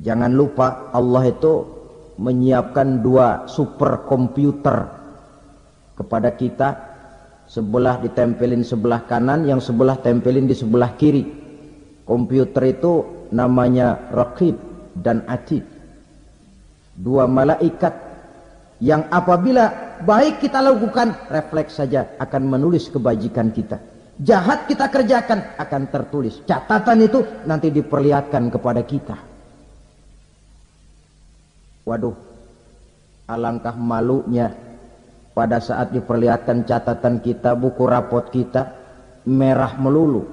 Speaker 1: Jangan lupa Allah itu menyiapkan 2 superkomputer kepada kita. Sebelah ditempelin sebelah kanan, yang sebelah tempelin di sebelah kiri. Komputer itu namanya Raqib dan Atid. 2 malaikat yang apabila baik kita lakukan, refleks saja akan menulis kebajikan kita. Jahat kita kerjakan akan tertulis. Catatan itu nanti diperlihatkan kepada kita. Waduh, alangkah malunya pada saat diperlihatkan catatan kita, buku rapot kita merah melulu.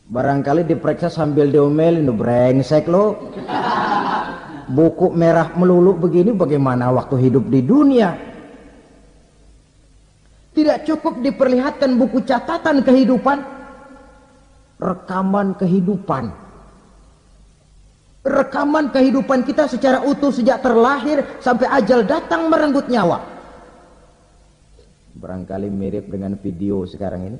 Speaker 1: Barangkali diperiksa sambil diomelin, brengsek lo. Buku merah melulu begini bagaimana waktu hidup di dunia? Tidak cukup diperlihatkan buku catatan kehidupan, rekaman kehidupan. Rekaman kehidupan kita secara utuh sejak terlahir sampai ajal datang merenggut nyawa. Barangkali mirip dengan video sekarang ini,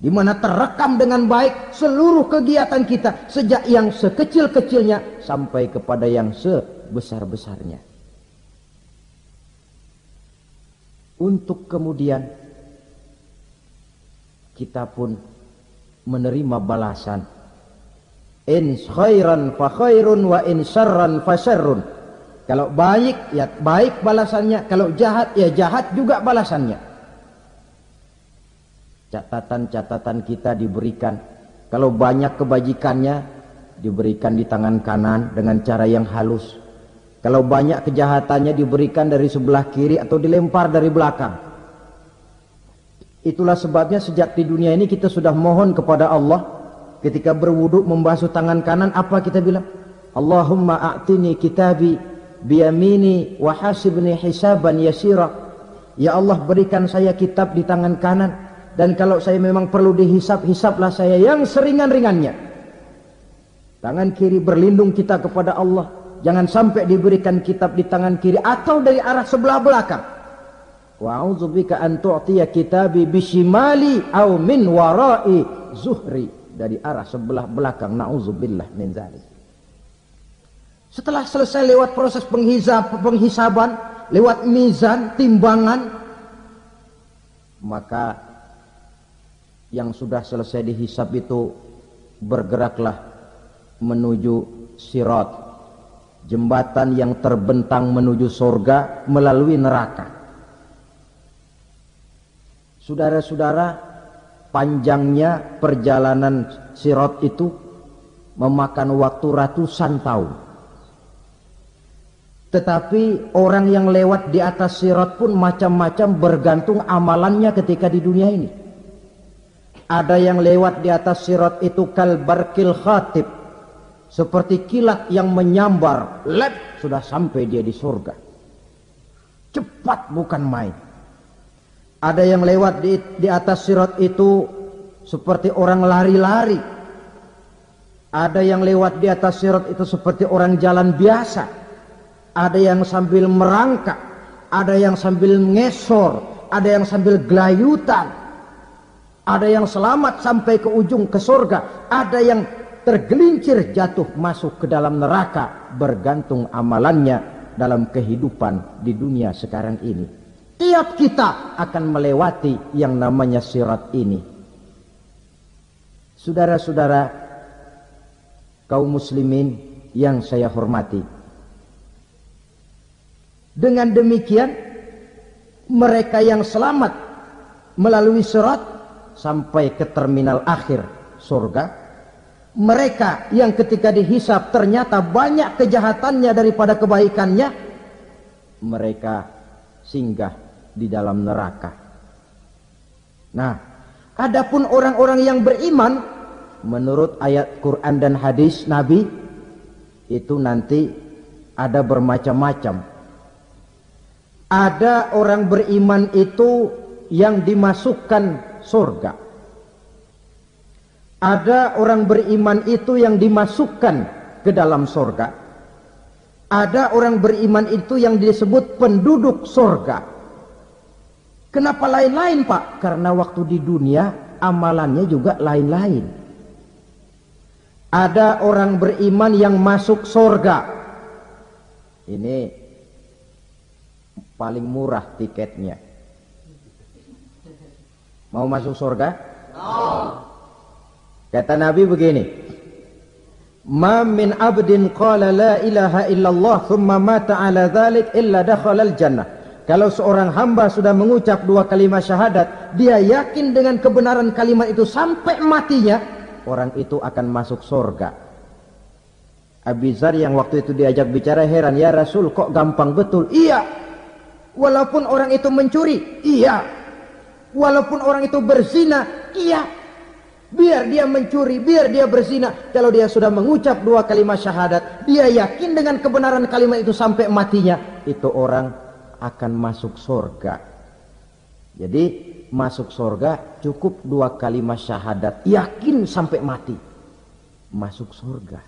Speaker 1: di mana terekam dengan baik seluruh kegiatan kita, sejak yang sekecil-kecilnya sampai kepada yang sebesar-besarnya. Untuk kemudian kita pun menerima balasan. In khairan fa khairun wa in syarran fa syarrun. Kalau baik ya baik balasannya, kalau jahat ya jahat juga balasannya. Catatan-catatan kita diberikan. Kalau banyak kebajikannya diberikan di tangan kanan dengan cara yang halus. Kalau banyak kejahatannya diberikan dari sebelah kiri atau dilempar dari belakang. Itulah sebabnya sejak di dunia ini kita sudah mohon kepada Allah. Ketika berwudu membasuh tangan kanan, apa kita bilang? Allahumma a'tini kitabi biyamini wa hasibni hisaban yasira. Ya Allah, berikan saya kitab di tangan kanan, dan kalau saya memang perlu dihisab, hisablah saya yang seringan-ringannya. Tangan kiri berlindung kita kepada Allah, jangan sampai diberikan kitab di tangan kiri atau dari arah sebelah belakang. Wa a'udzubika an tu'tiya kitabi bishimali aw min wara'i zuhri, dari arah sebelah belakang. Na'udzubillah min dzalik. Setelah selesai lewat proses penghisaban, lewat mizan, timbangan, maka yang sudah selesai dihisab itu bergeraklah menuju sirat, jembatan yang terbentang menuju surga melalui neraka. Saudara-saudara, panjangnya perjalanan sirat itu memakan waktu ratusan tahun. Tetapi orang yang lewat di atas sirat pun macam-macam, bergantung amalannya ketika di dunia ini. Ada yang lewat di atas sirat itu kal barkil khatib, seperti kilat yang menyambar, lep, sudah sampai dia di surga. Cepat bukan main. Ada yang lewat di atas sirat itu seperti orang lari-lari. Ada yang lewat di atas sirat itu seperti orang jalan biasa. Ada yang sambil merangkak, ada yang sambil ngesor, ada yang sambil gelayutan. Ada yang selamat sampai ke ujung ke surga, ada yang tergelincir jatuh masuk ke dalam neraka, bergantung amalannya dalam kehidupan di dunia sekarang ini. Tiap kita akan melewati yang namanya sirat ini. Saudara-saudara kaum muslimin yang saya hormati, dengan demikian mereka yang selamat melalui sirat sampai ke terminal akhir surga, mereka yang ketika dihisab ternyata banyak kejahatannya daripada kebaikannya, mereka singgah di dalam neraka. Nah, adapun orang-orang yang beriman menurut ayat Quran dan hadis Nabi itu nanti ada bermacam-macam. Ada orang beriman itu yang dimasukkan surga. Ada orang beriman itu yang dimasukkan ke dalam surga. Ada orang beriman itu yang disebut penduduk surga. Kenapa lain-lain, Pak? Karena waktu di dunia amalannya juga lain-lain. Ada orang beriman yang masuk surga. Ini paling murah tiketnya. Mau masuk surga? Kata Nabi begini, ma min abdin qala la ilaha illallah thumma mata ala dhalik illa dakhalal jannah. Kalau seorang hamba sudah mengucap dua kalimat syahadat, dia yakin dengan kebenaran kalimat itu sampai matinya, orang itu akan masuk surga. Abi Dzar yang waktu itu diajak bicara heran, ya Rasul kok gampang betul? Iya. Walaupun orang itu mencuri, iya. Walaupun orang itu berzina, iya. Biar dia mencuri, biar dia berzina, kalau dia sudah mengucap dua kalimat syahadat, dia yakin dengan kebenaran kalimat itu sampai matinya, itu orang akan masuk surga. Jadi masuk surga cukup dua kalimat syahadat, yakin sampai mati, masuk surga.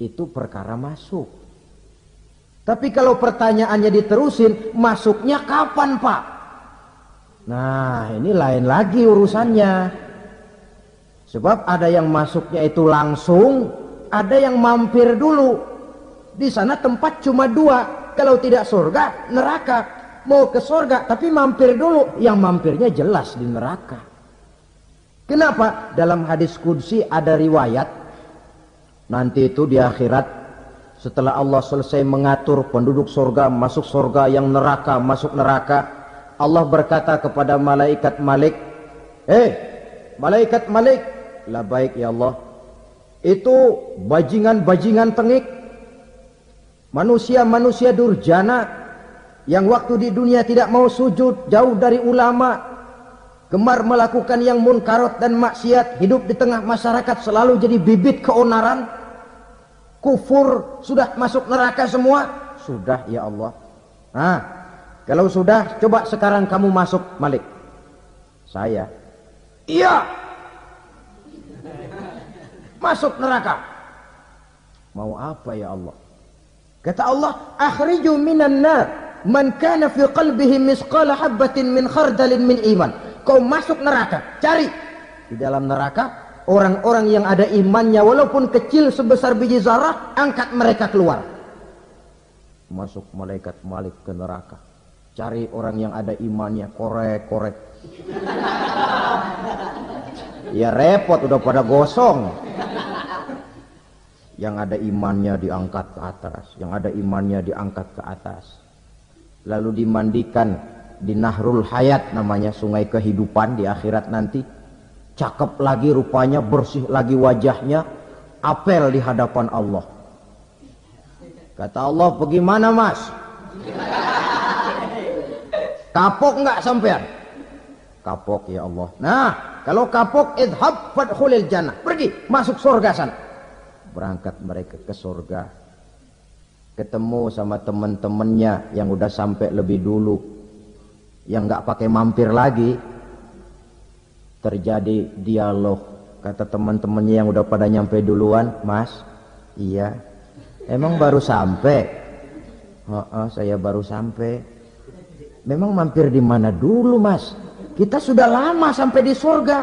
Speaker 1: Itu perkara masuk. Tapi kalau pertanyaannya diterusin, masuknya kapan, Pak? Nah, ini lain lagi urusannya. Sebab ada yang masuknya itu langsung, ada yang mampir dulu. Di sana tempat cuma dua. Kalau tidak surga, neraka. Mau ke surga, tapi mampir dulu. Yang mampirnya jelas di neraka. Kenapa? Dalam hadis qudsi ada riwayat. Nanti itu di akhirat, setelah Allah selesai mengatur penduduk surga, masuk surga, yang neraka, masuk neraka. Allah berkata kepada malaikat Malik, malaikat Malik, labaik ya Allah. Itu bajingan-bajingan tengik, manusia-manusia durjana yang waktu di dunia tidak mau sujud, jauh dari ulama, gemar melakukan yang munkarat dan maksiat, hidup di tengah masyarakat selalu jadi bibit keonaran, kufur, sudah masuk neraka semua. Sudah ya Allah. Nah, kalau sudah, coba sekarang kamu masuk, Malik. Saya, iya, masuk neraka. Mau apa ya Allah? Kata Allah, akhriju minan nar man kana fi qalbihi misqala habbatin min khardalin min iman. Kau masuk neraka, cari di dalam neraka orang-orang yang ada imannya walaupun kecil sebesar biji zarah, angkat mereka keluar. Masuk malaikat Malik ke neraka, cari orang yang ada imannya, korek-korek. Ya repot, udah pada gosong. Yang ada imannya diangkat ke atas, yang ada imannya diangkat ke atas, lalu dimandikan di Nahrul Hayat, namanya sungai kehidupan di akhirat nanti. Cakep lagi rupanya, bersih lagi wajahnya, apel di hadapan Allah. Kata Allah, bagaimana mas? Kapok nggak sampean? Kapok ya Allah. Nah, kalau kapok, idhab fadkhulil jannah, pergi masuk surga sana. Berangkat mereka ke surga, ketemu sama teman-temannya yang udah sampai lebih dulu, yang nggak pakai mampir lagi. Terjadi dialog. Kata teman-temannya yang udah pada nyampe duluan, mas, iya, emang baru sampai? Saya baru sampai. Memang mampir di mana dulu mas? Kita sudah lama sampai di surga.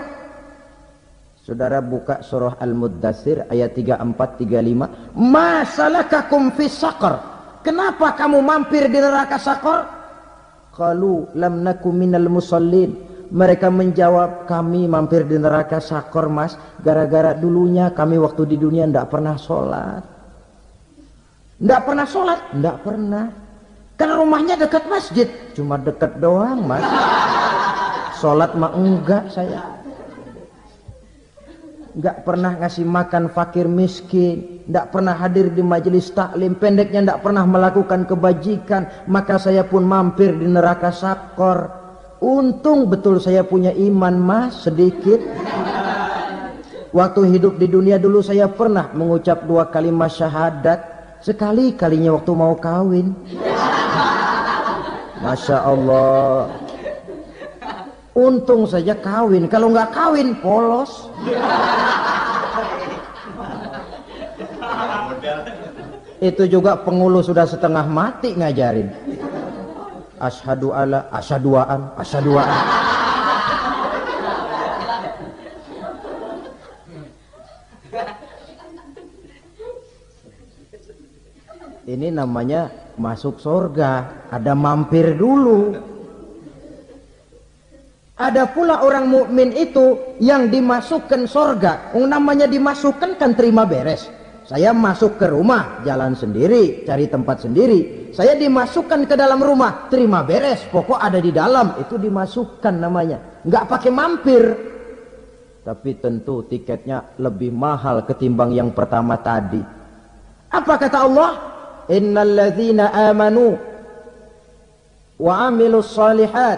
Speaker 1: Saudara buka surah Al-Muddatsir ayat 34-35. Masalakakum fis saqar? Kenapa kamu mampir di neraka Saqar? Qalu lam naku minal musallin. Mereka menjawab, kami mampir di neraka Saqar mas, gara-gara dulunya kami waktu di dunia tidak pernah sholat. Tidak pernah sholat? Tidak pernah. Karena rumahnya dekat masjid. Cuma dekat doang mas. Sholat mah enggak saya. Nggak pernah ngasih makan fakir miskin, nggak pernah hadir di majelis taklim, pendeknya nggak pernah melakukan kebajikan, maka saya pun mampir di neraka Saqar. Untung betul saya punya iman mas, sedikit. Waktu hidup di dunia dulu saya pernah mengucap 2 kalimat syahadat, sekali-kalinya waktu mau kawin. Masya Allah. Untung saja kawin, kalau nggak kawin polos. Itu juga pengulu sudah setengah mati ngajarin. Asyhadu alla, asyaduaan, asyaduaan. Ini namanya masuk surga, ada mampir dulu. Ada pula orang mukmin itu yang dimasukkan surga. Namanya dimasukkan kan terima beres. Saya masuk ke rumah, jalan sendiri, cari tempat sendiri. Saya dimasukkan ke dalam rumah, terima beres. Pokok ada di dalam, itu dimasukkan namanya. Nggak pakai mampir. Tapi tentu tiketnya lebih mahal ketimbang yang pertama tadi. Apa kata Allah? Innal ladzina amanu wa amilus shalihat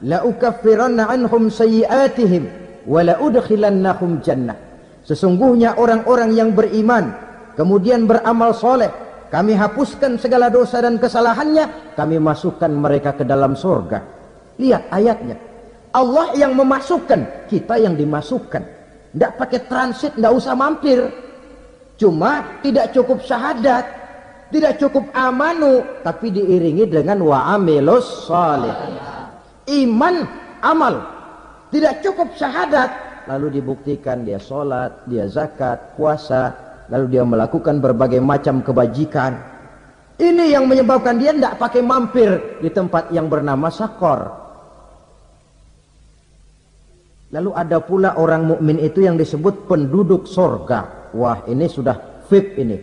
Speaker 1: la ukaffiranna anhum sayyi'atihim wa la udkhilannahum jannah. Sesungguhnya orang-orang yang beriman kemudian beramal soleh, kami hapuskan segala dosa dan kesalahannya, kami masukkan mereka ke dalam surga. Lihat ayatnya, Allah yang memasukkan, kita yang dimasukkan. Tidak pakai transit, tidak usah mampir. Cuma tidak cukup syahadat, tidak cukup amanu, tapi diiringi dengan wa amilus soleh. Iman amal. Tidak cukup syahadat, lalu dibuktikan dia sholat, dia zakat, puasa, lalu dia melakukan berbagai macam kebajikan. Ini yang menyebabkan dia tidak pakai mampir di tempat yang bernama Sakor. Lalu ada pula orang mukmin itu yang disebut penduduk sorga. Wah, ini sudah VIP ini.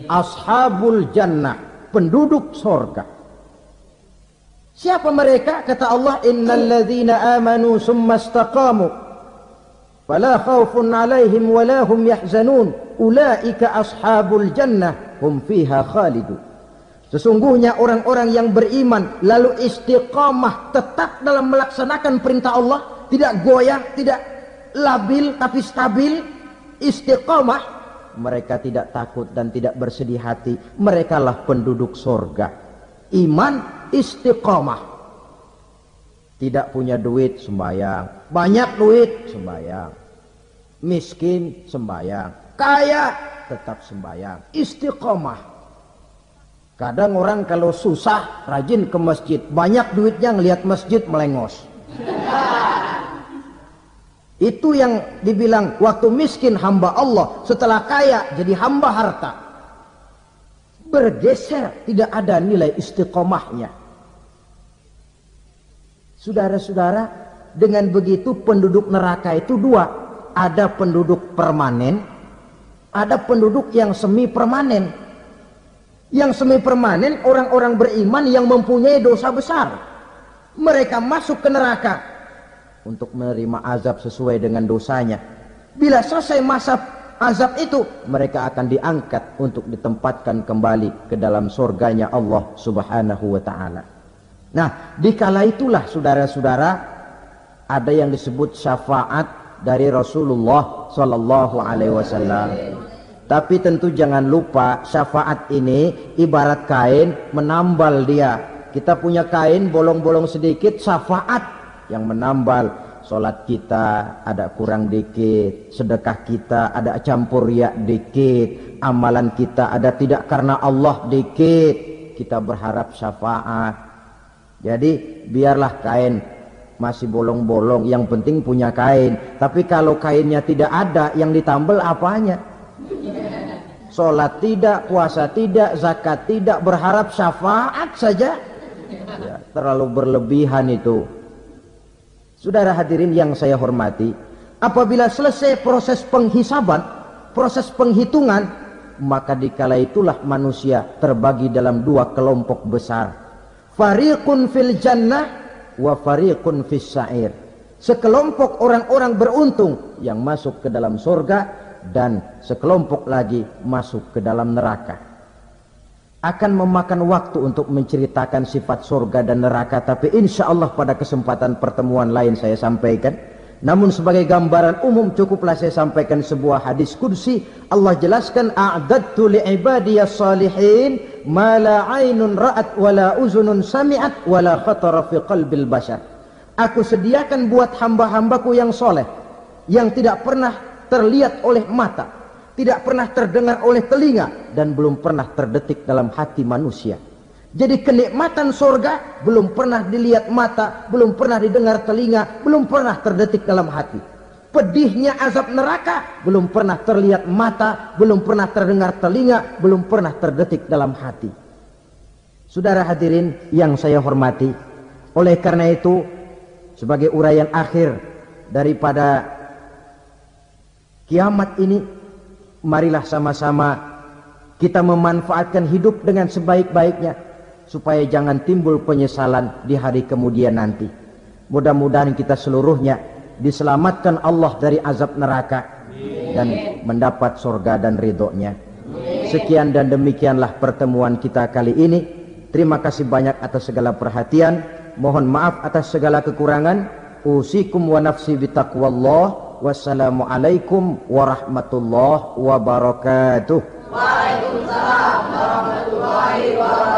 Speaker 1: Ashabul jannah, penduduk sorga. Siapa mereka? Kata Allah, innal ladzina amanu summa istaqamu fala khaufun alaihim wala hum yahzanun ulaika ashabul jannah hum fiha khalidun. Sesungguhnya orang-orang yang beriman lalu istiqamah, tetap dalam melaksanakan perintah Allah, tidak goyah, tidak labil tapi stabil, istiqamah, mereka tidak takut dan tidak bersedih hati. Merekalah penduduk sorga. Iman, istiqamah. Tidak punya duit, sembahyang. Banyak duit, sembahyang. Miskin, sembahyang. Kaya, tetap sembahyang. Istiqamah. Kadang orang kalau susah rajin ke masjid, banyak duitnya ngelihat masjid melengos. Itu yang dibilang waktu miskin hamba Allah, setelah kaya jadi hamba harta. Bergeser, tidak ada nilai istiqomahnya. Saudara-saudara, dengan begitu penduduk neraka itu dua. Ada penduduk permanen, ada penduduk yang semi permanen. Yang semi permanen orang-orang beriman yang mempunyai dosa besar. Mereka masuk ke neraka untuk menerima azab sesuai dengan dosanya. Bila selesai masa azab itu, mereka akan diangkat untuk ditempatkan kembali ke dalam surganya Allah Subhanahu wa ta'ala. Nah, dikala itulah saudara-saudara, ada yang disebut syafaat dari Rasulullah sallallahu alaihi wasallam. Tapi tentu jangan lupa, syafaat ini ibarat kain menambal dia. Kita punya kain bolong-bolong sedikit, syafaat yang menambal. Salat kita ada kurang dikit, sedekah kita ada campur riak dikit, amalan kita ada tidak karena Allah dikit, kita berharap syafaat. Jadi biarlah kain masih bolong-bolong, yang penting punya kain. Tapi kalau kainnya tidak ada, yang ditambal apanya? Salat tidak, puasa tidak, zakat tidak, berharap syafaat saja, ya, terlalu berlebihan itu. Saudara hadirin yang saya hormati, apabila selesai proses penghisaban, proses penghitungan, maka dikala itulah manusia terbagi dalam dua kelompok besar. Fariqun fil jannah wa fariqun fis sa'ir. Sekelompok orang-orang beruntung yang masuk ke dalam surga, dan sekelompok lagi masuk ke dalam neraka. Akan memakan waktu untuk menceritakan sifat surga dan neraka, tapi insya Allah pada kesempatan pertemuan lain saya sampaikan. Namun sebagai gambaran umum cukuplah saya sampaikan sebuah hadis qudsi. Allah jelaskan, a'dadtu li'ibadiyas salihin ma la 'ainun ra'at wa la uzunun sami'at wa la khatara fi qalbil bashar. Aku sediakan buat hamba-hambaku yang soleh, yang tidak pernah terlihat oleh mata, tidak pernah terdengar oleh telinga, dan belum pernah terdetik dalam hati manusia. Jadi kenikmatan surga belum pernah dilihat mata, belum pernah didengar telinga, belum pernah terdetik dalam hati. Pedihnya azab neraka belum pernah terlihat mata, belum pernah terdengar telinga, belum pernah terdetik dalam hati. Saudara hadirin yang saya hormati, oleh karena itu sebagai uraian akhir daripada kiamat ini, marilah sama-sama kita memanfaatkan hidup dengan sebaik-baiknya, supaya jangan timbul penyesalan di hari kemudian nanti. Mudah-mudahan kita seluruhnya diselamatkan Allah dari azab neraka dan mendapat surga dan ridhonya. Sekian dan demikianlah pertemuan kita kali ini. Terima kasih banyak atas segala perhatian. Mohon maaf atas segala kekurangan. Usikum wa nafsi bitaqwallah. Wassalamualaikum warahmatullahi wabarakatuh.
Speaker 2: Waalaikumsalam warahmatullahi wabarakatuh.